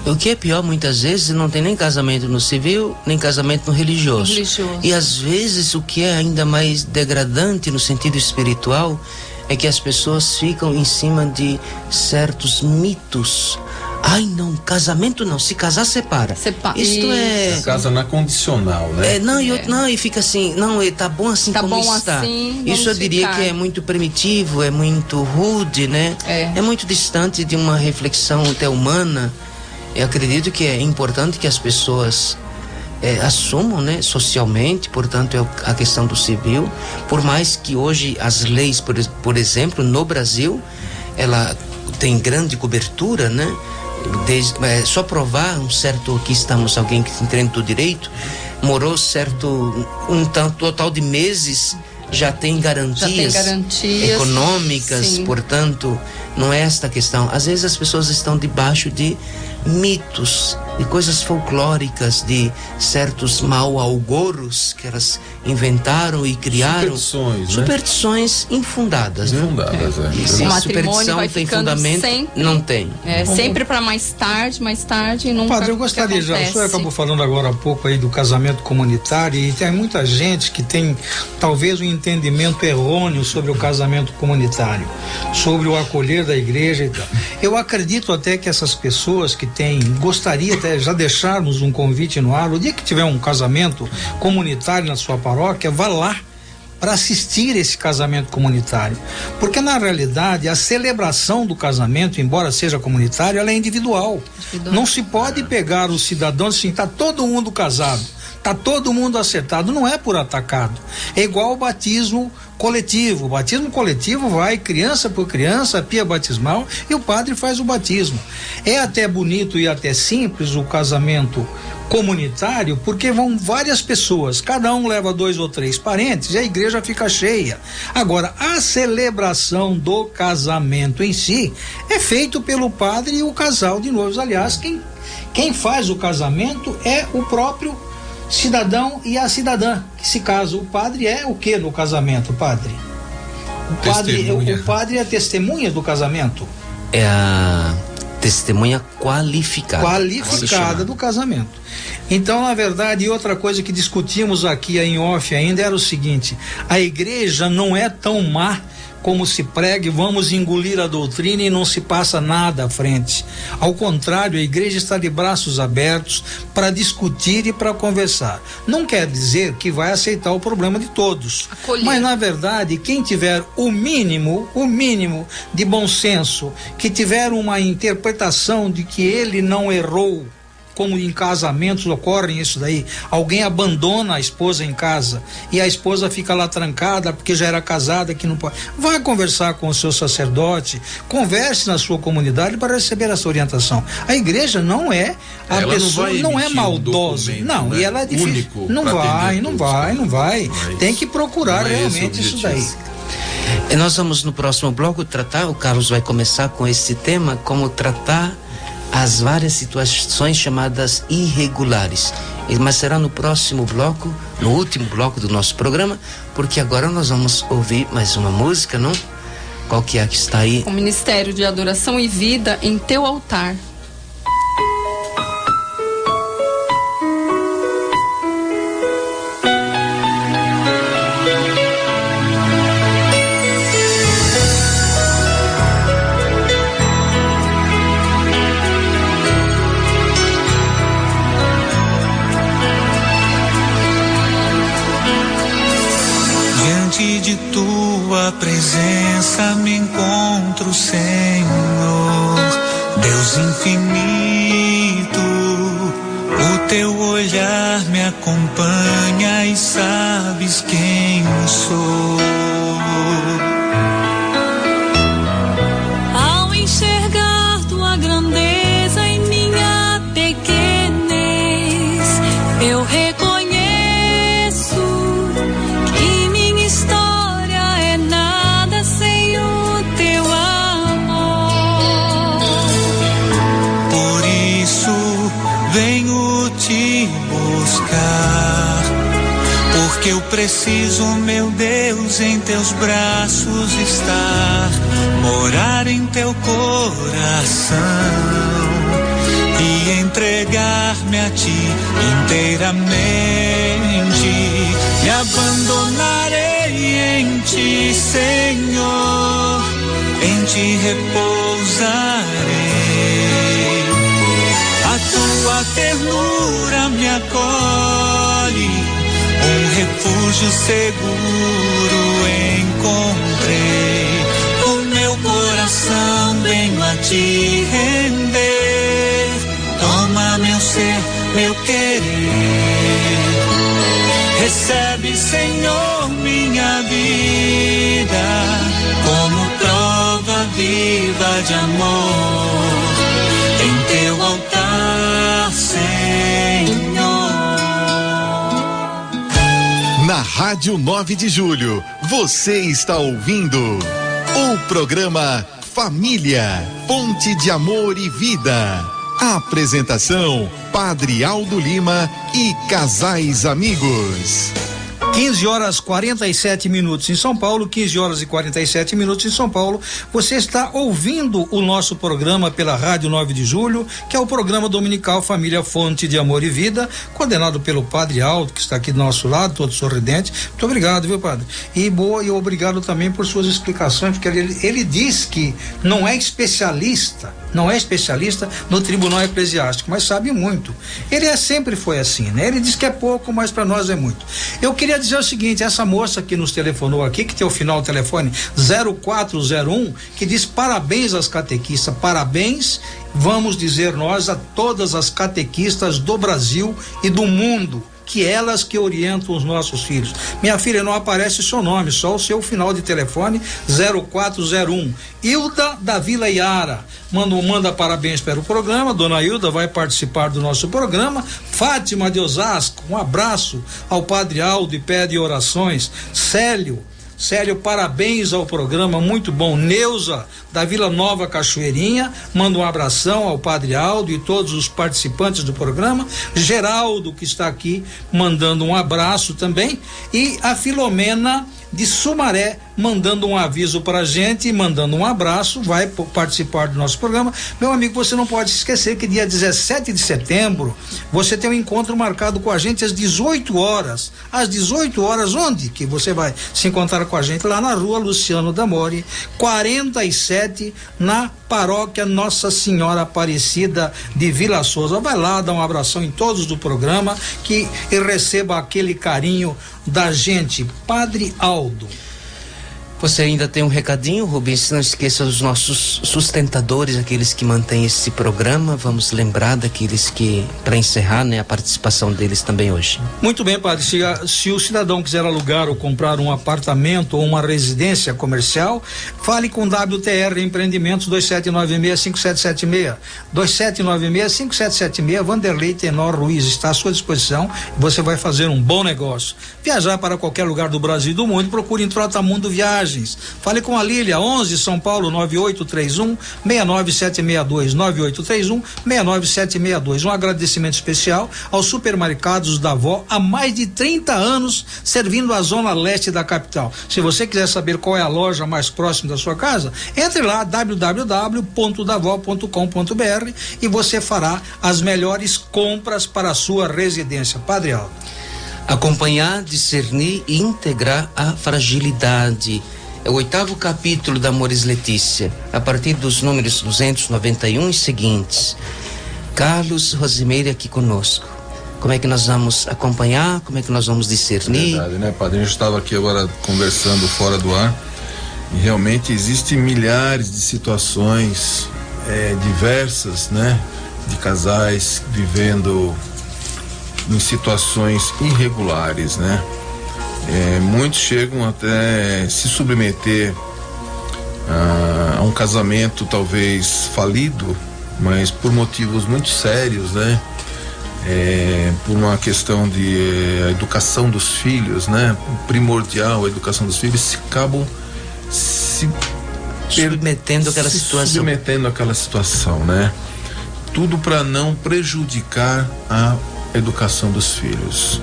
O que é pior, muitas vezes não tem nem casamento no civil, nem casamento no religioso. E às vezes o que é ainda mais degradante no sentido espiritual é que as pessoas ficam em cima de certos mitos. Ai, não, casamento não, se casar separa. Isto é... Casa na condicional, né? E fica assim, não, tá bom assim tá como bom está. Assim, isso eu diria que é muito primitivo, é muito rude, né? É muito distante de uma reflexão até humana. Eu acredito que é importante que as pessoas assumam, né, socialmente, portanto, é a questão do civil. Por mais que hoje as leis, por exemplo, no Brasil, ela tem grande cobertura, né? Só provar um certo, aqui estamos, alguém que entende do direito, morou total de meses, já tem garantias econômicas, sim. Portanto, não é esta a questão. Às vezes as pessoas estão debaixo de mitos, de coisas folclóricas, de certos mal-auguros que elas inventaram e criaram. Superstições infundadas, né? Se a superstição tem fundamento, sempre, não tem. Sempre para mais tarde e nunca. Padre, eu gostaria já, o senhor acabou falando agora há pouco aí do casamento comunitário, e tem muita gente que tem talvez um entendimento errôneo sobre o casamento comunitário, sobre o acolher da igreja e tal. Eu acredito até que essas pessoas que gostaria até já deixarmos um convite no ar, o dia que tiver um casamento comunitário na sua paróquia, vá lá para assistir esse casamento comunitário, porque na realidade a celebração do casamento, embora seja comunitário, ela é individual. Não se pode pegar os cidadãos assim, tá todo mundo casado, tá todo mundo acertado, não é por atacado. É igual o batismo coletivo. O batismo coletivo vai criança por criança, pia batismal, e o padre faz o batismo. É até bonito e até simples o casamento comunitário, porque vão várias pessoas, cada um leva 2 ou 3 parentes e a igreja fica cheia. Agora, a celebração do casamento em si é feito pelo padre e o casal de noivos. Aliás, quem faz o casamento é o próprio cidadão e a cidadã que se casa. O padre é o que no casamento, padre? O padre é a testemunha do casamento? É a testemunha qualificada. Qualificada do casamento. Então, na verdade, outra coisa que discutimos aqui em off ainda era o seguinte: a igreja não é tão má como se prega, vamos engolir a doutrina e não se passa nada à frente. Ao contrário, a igreja está de braços abertos para discutir e para conversar. Não quer dizer que vai aceitar o problema de todos. Acolher. Mas, na verdade, quem tiver o mínimo de bom senso, que tiver uma interpretação de que ele não errou, como em casamentos ocorrem isso daí, alguém abandona a esposa em casa e a esposa fica lá trancada porque já era casada, que não pode. Vai conversar com o seu sacerdote, converse na sua comunidade para receber essa orientação. A igreja não é a Ela pessoa, não é maldosa, não, né? e ela é difícil, Único não vai, Mas tem que procurar não é esse realmente o isso daí. E nós vamos no próximo bloco tratar, o Carlos vai começar com esse tema, como tratar as várias situações chamadas irregulares. Mas será no próximo bloco, no último bloco do nosso programa, porque agora nós vamos ouvir mais uma música, não? Qual que é a que está aí? O Ministério de Adoração e Vida em Teu Altar. De tua presença me encontro, Senhor, Deus infinito. O teu olhar me acompanha e sabes quem eu sou. Ao enxergar tua grandeza em minha pequenez, eu reconheço porque eu preciso, meu Deus, em teus braços estar, morar em teu coração e entregar-me a ti inteiramente. Me abandonarei em ti, Senhor, em ti repousarei. A tua ternura me acolhe, um refúgio seguro encontrei. O meu coração venho a te render. Toma meu ser, meu querer. Recebe, Senhor, minha vida como prova viva de amor em teu altar, Senhor. Na Rádio 9 de Julho, você está ouvindo o programa Família, Fonte de Amor e Vida. Apresentação, Padre Aldo Lima e casais amigos. 15h47 em São Paulo, 15h47 em São Paulo. Você está ouvindo o nosso programa pela Rádio 9 de Julho, que é o programa dominical Família, Fonte de Amor e Vida, coordenado pelo Padre Aldo, que está aqui do nosso lado, todo sorridente. Muito obrigado, viu, Padre? E obrigado também por suas explicações, porque ele diz que não é especialista no Tribunal Eclesiástico, mas sabe muito. Ele sempre foi assim, né? Ele diz que é pouco, mas para nós é muito. Eu queria dizer o seguinte: essa moça que nos telefonou aqui, que tem o final do telefone 0401, que diz parabéns às catequistas, parabéns, vamos dizer nós, a todas as catequistas do Brasil e do mundo, que elas que orientam os nossos filhos. Minha filha, não aparece seu nome, só o seu final de telefone 0401. Hilda da Vila Iara manda parabéns para o programa. Dona Hilda vai participar do nosso programa. Fátima de Osasco, um abraço ao Padre Aldo e pede orações. Célio, parabéns ao programa, muito bom. Neuza, da Vila Nova Cachoeirinha, manda um abração ao Padre Aldo e todos os participantes do programa. Geraldo, que está aqui, mandando um abraço também. E a Filomena de Sumaré mandando um aviso pra gente, mandando um abraço, vai participar do nosso programa. Meu amigo, você não pode esquecer que dia 17 de setembro você tem um encontro marcado com a gente às 18 horas. Às 18 horas, onde que você vai se encontrar com a gente? Lá na rua Luciano D'Amore, 47, na paróquia Nossa Senhora Aparecida de Vila Souza. Vai lá, dá um abração em todos do programa e receba aquele carinho da gente. Padre Aldo. Você ainda tem um recadinho, Rubens? Não esqueça os nossos sustentadores, aqueles que mantêm esse programa. Vamos lembrar daqueles que, para encerrar, né, a participação deles também hoje. Muito bem, padre. Se o cidadão quiser alugar ou comprar um apartamento ou uma residência comercial, fale com WTR Empreendimentos 2796-5776. 2796-5776. Vanderlei Tenor Ruiz está à sua disposição. Você vai fazer um bom negócio. Viajar para qualquer lugar do Brasil e do mundo, procure em Trotamundo Viagens. Fale com a Lília, 11 São Paulo 9831-69762, 9831-69762. Um agradecimento especial aos supermercados da Avó, há mais de 30 anos servindo a zona leste da capital. Se você quiser saber qual é a loja mais próxima da sua casa, entre lá, www.davó.com.br, e você fará as melhores compras para a sua residência. Padre Aldo. Acompanhar, discernir e integrar a fragilidade. É o 8º capítulo da Amores Letícia, a partir dos números 291 e seguintes. Carlos Rosimeire aqui conosco. Como é que nós vamos acompanhar? Como é que nós vamos discernir? É verdade, né, padre? A gente estava aqui agora conversando fora do ar e realmente existem milhares de situações diversas, né? De casais vivendo em situações irregulares, né? Muitos chegam até se submeter a um casamento talvez falido, mas por motivos muito sérios, né? Por uma questão de educação dos filhos, né? Primordial, a educação dos filhos, acabam submetendo àquela situação, né? Tudo para não prejudicar a educação dos filhos.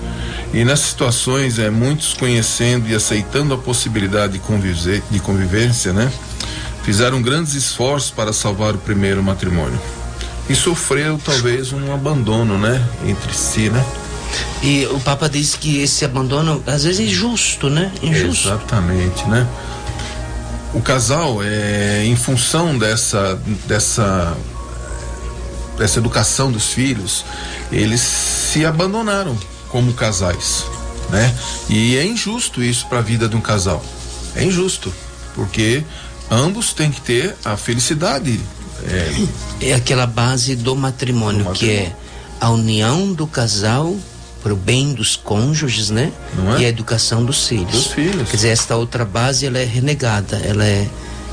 E nessas situações, muitos conhecendo e aceitando a possibilidade de convivência, né? Fizeram grandes esforços para salvar o primeiro matrimônio e sofreram talvez um abandono, né? Entre si, né? E o Papa diz que esse abandono às vezes é injusto, né? Injusto. Exatamente, né? O casal, em função dessa educação dos filhos, eles se abandonaram como casais, né? E é injusto isso para a vida de um casal. É injusto, porque ambos têm que ter a felicidade. É aquela base do matrimônio, que é a união do casal para o bem dos cônjuges, né? Não é? E a educação dos filhos. Dos filhos. Quer dizer, esta outra base, ela é renegada, ela é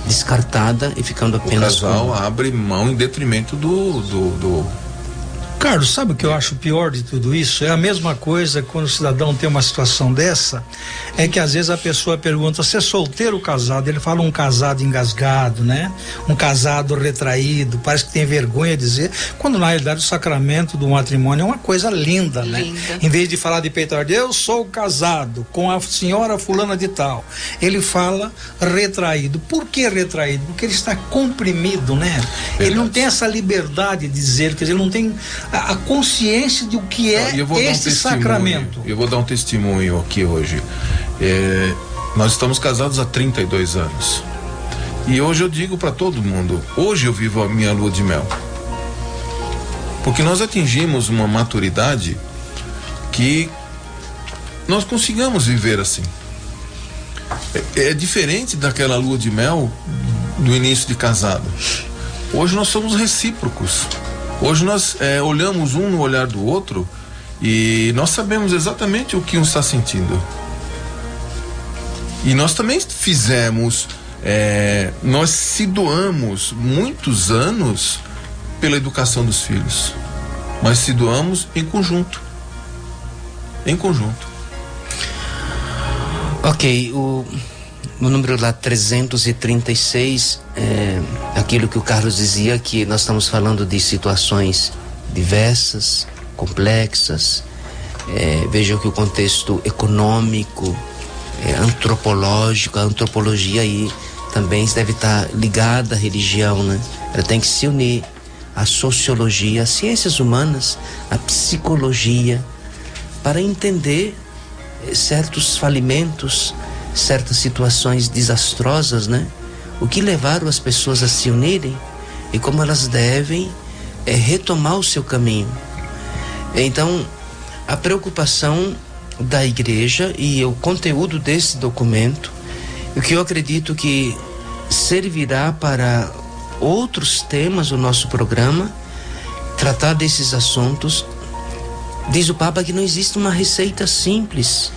descartada e ficando apenas... O casal abre mão em detrimento do Carlos, sabe o que eu acho pior de tudo isso? É a mesma coisa quando o cidadão tem uma situação dessa, é que às vezes a pessoa pergunta, você é solteiro ou casado? Ele fala um casado engasgado, né? Um casado retraído, parece que tem vergonha de dizer, quando na realidade o sacramento do matrimônio é uma coisa linda, né? Em vez de falar de peitar, eu sou casado com a senhora fulana de tal, ele fala retraído. Por que retraído? Porque ele está comprimido, né? Verdade. Ele não tem essa liberdade de dizer, quer dizer, ele não tem a consciência do que é esse sacramento. Eu vou dar um testemunho aqui hoje. Nós estamos casados há 32 anos. E hoje eu digo para todo mundo, hoje eu vivo a minha lua de mel. Porque nós atingimos uma maturidade que nós consigamos viver assim. É diferente daquela lua de mel do início de casado. Hoje nós somos recíprocos. Hoje nós olhamos um no olhar do outro e nós sabemos exatamente o que um está sentindo. E nós também fizemos, nós se doamos muitos anos pela educação dos filhos, mas se doamos em conjunto. Em conjunto. Ok, o número lá 336 aquilo que o Carlos dizia, que nós estamos falando de situações diversas, complexas. Vejam que o contexto econômico antropológico. A antropologia aí também deve estar ligada à religião, né? Ela tem que se unir à sociologia, às ciências humanas, à psicologia, para entender certos falimentos, certas situações desastrosas, né? O que levaram as pessoas a se unirem e como elas devem retomar o seu caminho. Então, a preocupação da igreja e o conteúdo desse documento, o que eu acredito que servirá para outros temas do nosso programa, tratar desses assuntos. Diz o Papa que não existe uma receita simples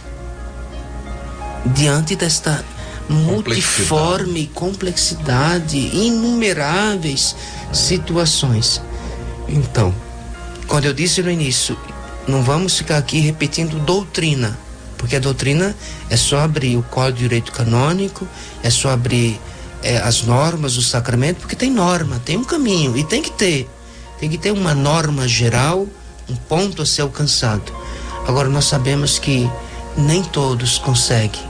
diante desta multiforme complexidade, inumeráveis situações. Então, quando eu disse no início, não vamos ficar aqui repetindo doutrina, porque a doutrina é só abrir o Código de Direito Canônico, é só abrir as normas do sacramento, porque tem norma, tem um caminho, e tem que ter uma norma geral, um ponto a ser alcançado. Agora, nós sabemos que nem todos conseguem,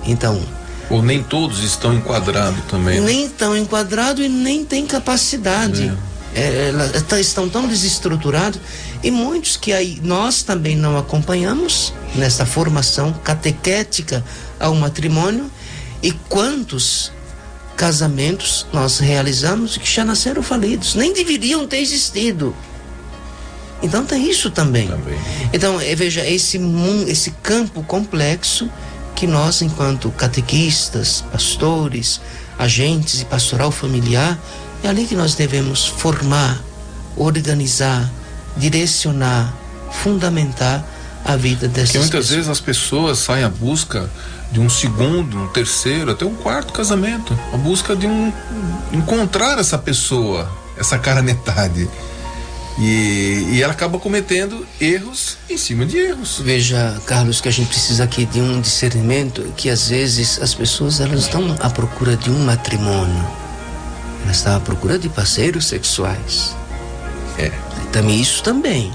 então... Ou nem todos estão enquadrados também. Nem estão enquadrados e nem têm capacidade. Estão tão desestruturados, e muitos que aí nós também não acompanhamos nessa formação catequética ao matrimônio. E quantos casamentos nós realizamos que já nasceram falidos, nem deveriam ter existido. Então tem isso também. Então veja, esse campo complexo que nós, enquanto catequistas, pastores, agentes de pastoral familiar, é ali que nós devemos formar, organizar, direcionar, fundamentar a vida dessas pessoas. Porque muitas vezes as pessoas saem à busca de um segundo, um terceiro, até um quarto casamento, a busca de encontrar essa pessoa, essa cara metade. E ela acaba cometendo erros em cima de erros. Veja, Carlos, que a gente precisa aqui de um discernimento, que às vezes as pessoas, elas estão à procura de um matrimônio, elas estão à procura de parceiros sexuais. Também isso também.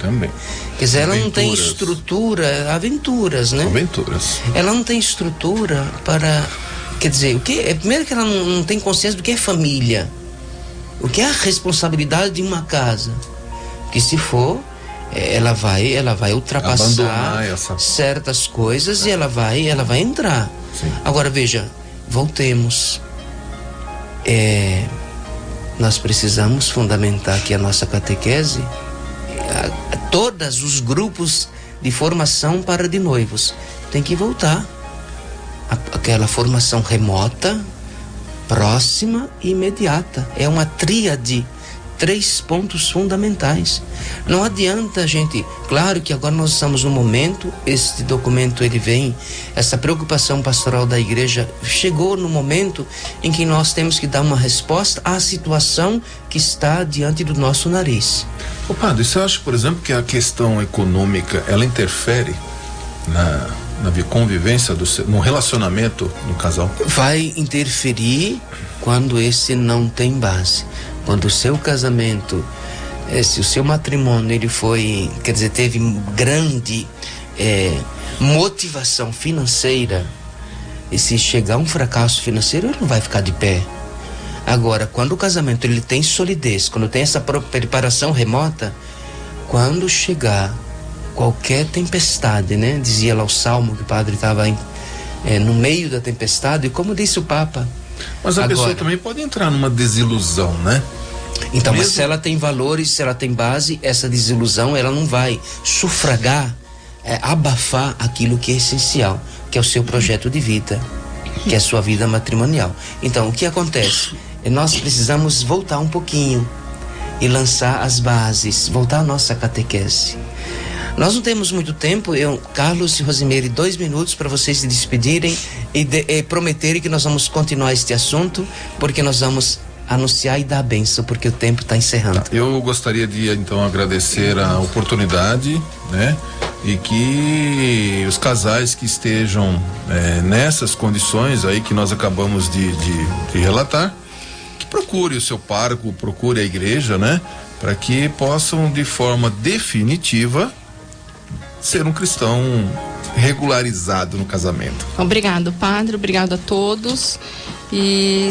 Quer dizer, ela não tem estrutura, aventuras, né? Aventuras. Ela não tem estrutura para, quer dizer, primeiro que ela não tem consciência do que é família, o que é a responsabilidade de uma casa. Que se for, ela vai ultrapassar certas coisas e ela vai entrar. Sim. Agora veja, voltemos. Nós precisamos fundamentar aqui a nossa catequese, todos os grupos de formação para de noivos tem que voltar aquela formação remota, próxima e imediata. É uma tríade, 3 pontos fundamentais. Não adianta, gente. Claro que agora nós estamos no momento, este documento ele vem, essa preocupação pastoral da igreja chegou no momento em que nós temos que dar uma resposta à situação que está diante do nosso nariz. Ô padre, você acha, por exemplo, que a questão econômica, ela interfere na convivência, no relacionamento do casal? Vai interferir quando esse não tem base. Quando o seu casamento, se o seu matrimônio ele foi, quer dizer, teve grande motivação financeira, e se chegar um fracasso financeiro, ele não vai ficar de pé. Agora, quando o casamento ele tem solidez, quando tem essa preparação remota, quando chegar qualquer tempestade, né? Dizia lá o Salmo que o padre estava no meio da tempestade, e como disse o Papa. Mas a pessoa também pode entrar numa desilusão, né? Então, mas se ela tem valores, se ela tem base, essa desilusão, ela não vai sufragar, abafar aquilo que é essencial, que é o seu projeto de vida, que é a sua vida matrimonial. Então, o que acontece? Nós precisamos voltar um pouquinho e lançar as bases, voltar à nossa catequese. Nós não temos muito tempo, Carlos e Rosimeire, 2 minutos para vocês se despedirem e prometerem que nós vamos continuar este assunto, porque nós vamos anunciar e dar a bênção, porque o tempo está encerrando. Eu gostaria de então agradecer a oportunidade, né? E que os casais que estejam nessas condições aí que nós acabamos de relatar, que procure o seu pároco, procure a igreja, né? Para que possam de forma definitiva ser um cristão regularizado no casamento. Obrigado, Padre, obrigado a todos, e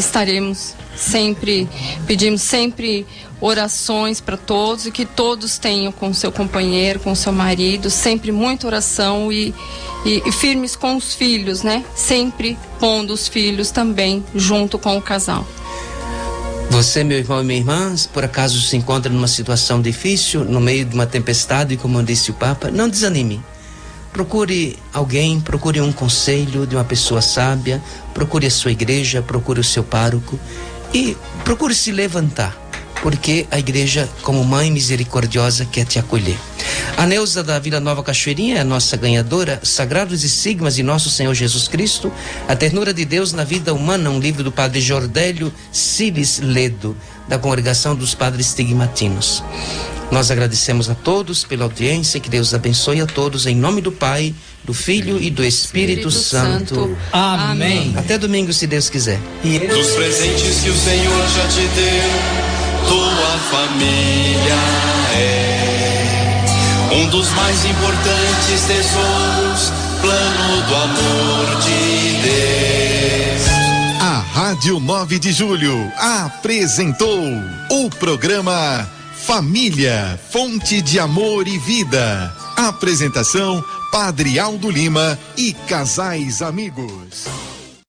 pedimos sempre orações para todos, e que todos tenham com seu companheiro, com seu marido, sempre muita oração e firmes com os filhos, né? Sempre pondo os filhos também junto com o casal. Você, meu irmão e minha irmã, se por acaso se encontra numa situação difícil, no meio de uma tempestade, como disse o Papa, não desanime. Procure alguém, procure um conselho de uma pessoa sábia, procure a sua igreja, procure o seu pároco e procure se levantar, porque a igreja, como mãe misericordiosa, quer te acolher. A Neuza da Vila Nova Cachoeirinha é a nossa ganhadora. Sagrados e Sigmas de Nosso Senhor Jesus Cristo, a ternura de Deus na vida humana, um livro do Padre Jordélio Cilis Ledo, da Congregação dos Padres Stigmatinos. Nós agradecemos a todos pela audiência, que Deus abençoe a todos, em nome do Pai, do Filho e do Espírito Santo. Amém. Até domingo, se Deus quiser. Dos presentes que o Senhor já te deu, tua família é um dos mais importantes tesouros, plano do amor de Deus. A Rádio 9 de Julho apresentou o programa Família, Fonte de Amor e Vida. Apresentação: Padre Aldo Lima e casais amigos.